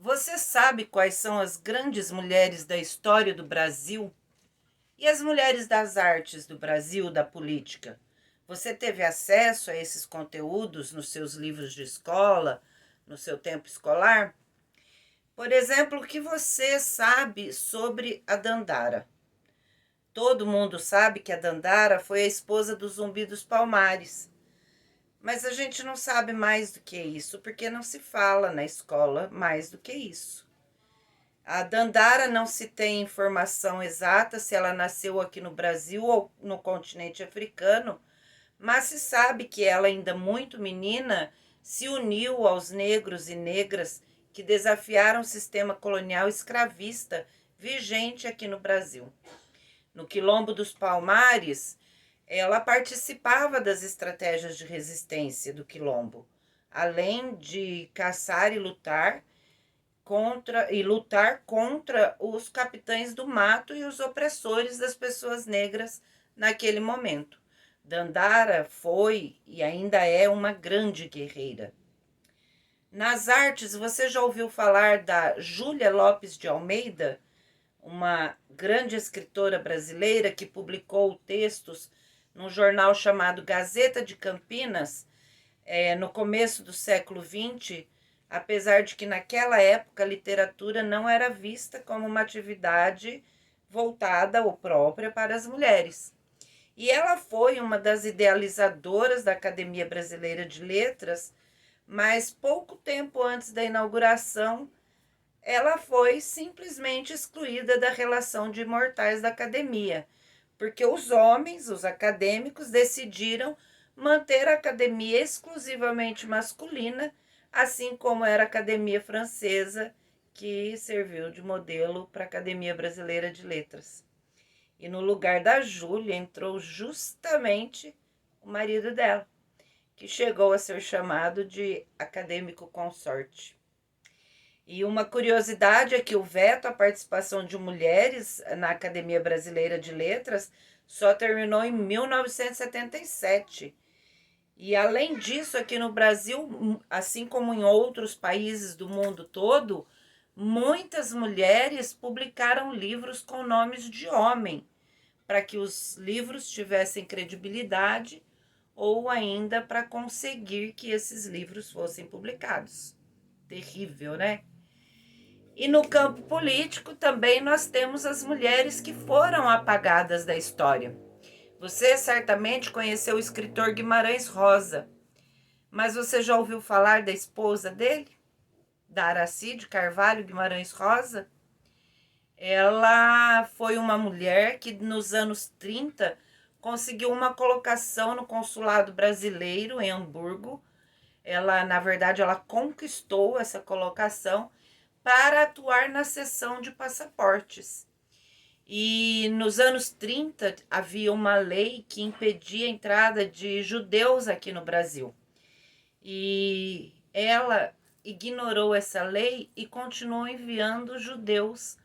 Você sabe quais são as grandes mulheres da história do Brasil e as mulheres das artes do Brasil, da política? Você teve acesso a esses conteúdos nos seus livros de escola, no seu tempo escolar? Por exemplo, o que você sabe sobre a Dandara? Todo mundo sabe que a Dandara foi a esposa do Zumbi dos Palmares. Mas a gente não sabe mais do que isso, porque não se fala na escola mais do que isso. A Dandara não se tem informação exata se ela nasceu aqui no Brasil ou no continente africano, mas se sabe que ela, ainda muito menina, se uniu aos negros e negras que desafiaram o sistema colonial escravista vigente aqui no Brasil. No Quilombo dos Palmares, ela participava das estratégias de resistência do Quilombo, além de caçar e lutar contra os capitães do mato e os opressores das pessoas negras naquele momento. Dandara foi e ainda é uma grande guerreira. Nas artes, você já ouviu falar da Júlia Lopes de Almeida, uma grande escritora brasileira que publicou textos num jornal chamado Gazeta de Campinas, no começo do século XX, apesar de que naquela época a literatura não era vista como uma atividade voltada ou própria para as mulheres. E ela foi uma das idealizadoras da Academia Brasileira de Letras, mas pouco tempo antes da inauguração, ela foi simplesmente excluída da relação de imortais da academia, porque os homens, os acadêmicos, decidiram manter a academia exclusivamente masculina, assim como era a Academia Francesa, que serviu de modelo para a Academia Brasileira de Letras. E no lugar da Júlia entrou justamente o marido dela, que chegou a ser chamado de acadêmico consorte. E uma curiosidade é que o veto à participação de mulheres na Academia Brasileira de Letras só terminou em 1977. E além disso, aqui no Brasil, assim como em outros países do mundo todo, muitas mulheres publicaram livros com nomes de homem, para que os livros tivessem credibilidade ou ainda para conseguir que esses livros fossem publicados. Terrível, né? E no campo político também nós temos as mulheres que foram apagadas da história. Você certamente conheceu o escritor Guimarães Rosa, mas você já ouviu falar da esposa dele, da Aracide Carvalho Guimarães Rosa? Ela foi uma mulher que nos anos 30 conseguiu uma colocação no consulado brasileiro em Hamburgo. Ela, na verdade, ela conquistou essa colocação para atuar na seção de passaportes. E nos anos 30 havia uma lei que impedia a entrada de judeus aqui no Brasil. E ela ignorou essa lei e continuou enviando judeus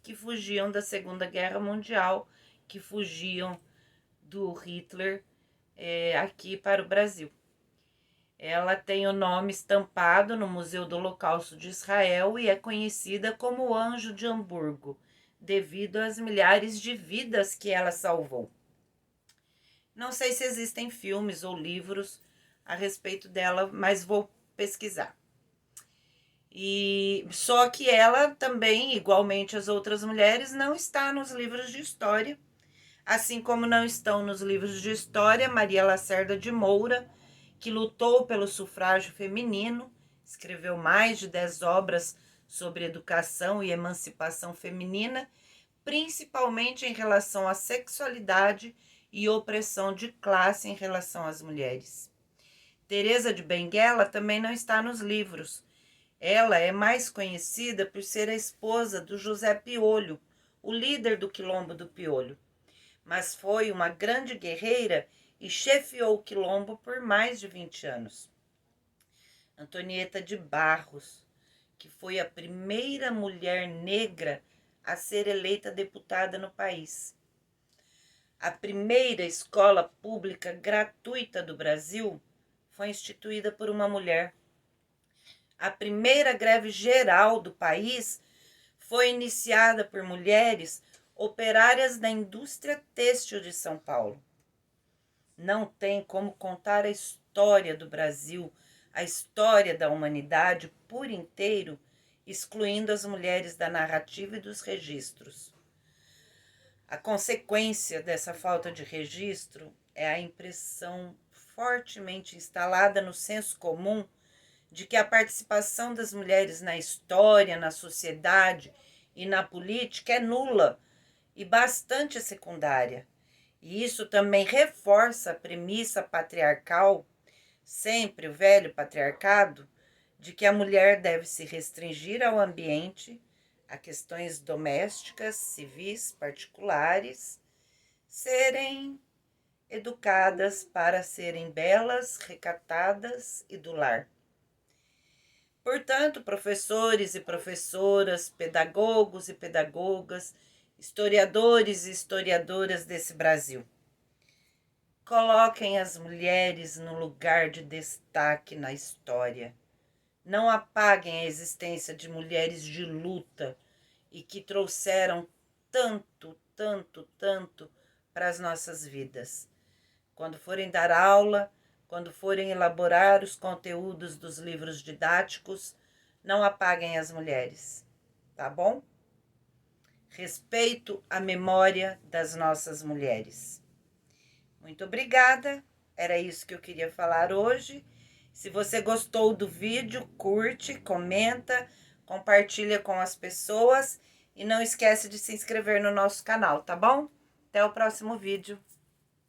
que fugiam da Segunda Guerra Mundial, que fugiam do Hitler, aqui para o Brasil. Ela tem o nome estampado no Museu do Holocausto de Israel e é conhecida como o Anjo de Hamburgo, devido às milhares de vidas que ela salvou. Não sei se existem filmes ou livros a respeito dela, mas vou pesquisar. E só que ela também, igualmente as outras mulheres, não está nos livros de história, assim como não estão nos livros de história Maria Lacerda de Moura, que lutou pelo sufrágio feminino, escreveu mais de 10 obras sobre educação e emancipação feminina, principalmente em relação à sexualidade e opressão de classe em relação às mulheres. Teresa de Benguela também não está nos livros. Ela é mais conhecida por ser a esposa do José Piolho, o líder do Quilombo do Piolho, mas foi uma grande guerreira e chefiou o Quilombo por mais de 20 anos. Antonieta de Barros, que foi a primeira mulher negra a ser eleita deputada no país. A primeira escola pública gratuita do Brasil foi instituída por uma mulher. A primeira greve geral do país foi iniciada por mulheres operárias da indústria têxtil de São Paulo. Não tem como contar a história do Brasil, a história da humanidade por inteiro, excluindo as mulheres da narrativa e dos registros. A consequência dessa falta de registro é a impressão fortemente instalada no senso comum de que a participação das mulheres na história, na sociedade e na política é nula e bastante secundária. E isso também reforça a premissa patriarcal, sempre o velho patriarcado, de que a mulher deve se restringir ao ambiente, a questões domésticas, civis, particulares, serem educadas para serem belas, recatadas e do lar. Portanto, professores e professoras, pedagogos e pedagogas, historiadores e historiadoras desse Brasil, coloquem as mulheres no lugar de destaque na história. Não apaguem a existência de mulheres de luta e que trouxeram tanto, tanto, tanto para as nossas vidas. Quando forem dar aula, quando forem elaborar os conteúdos dos livros didáticos, não apaguem as mulheres, tá bom? Respeito à memória das nossas mulheres. Muito obrigada, era isso que eu queria falar hoje. Se você gostou do vídeo, curte, comenta, compartilha com as pessoas e não esquece de se inscrever no nosso canal, tá bom? Até o próximo vídeo.